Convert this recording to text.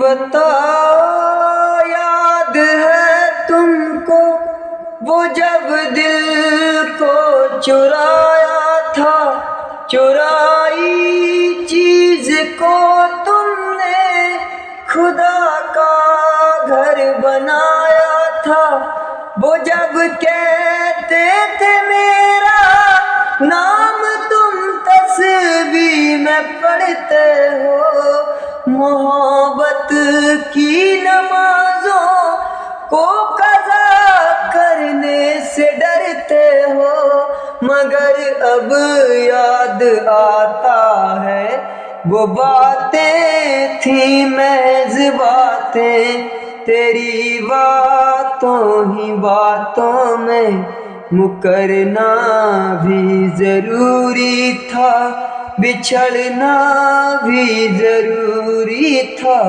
بتاؤ یاد ہے تم کو وہ جب دل کو چرایا تھا، چرائی چیز کو تم نے خدا کا گھر بنایا تھا۔ وہ جب کہتے تھے میرا نام تم تسبیح میں پڑھتے ہو، محبت کی نمازوں کو قضا کرنے سے ڈرتے ہو، مگر اب یاد آتا ہے وہ باتیں تھیں محض باتیں، تیری باتوں ہی باتوں میں مکرنا بھی ضروری تھا، بچھڑنا بھی ضروری تھا۔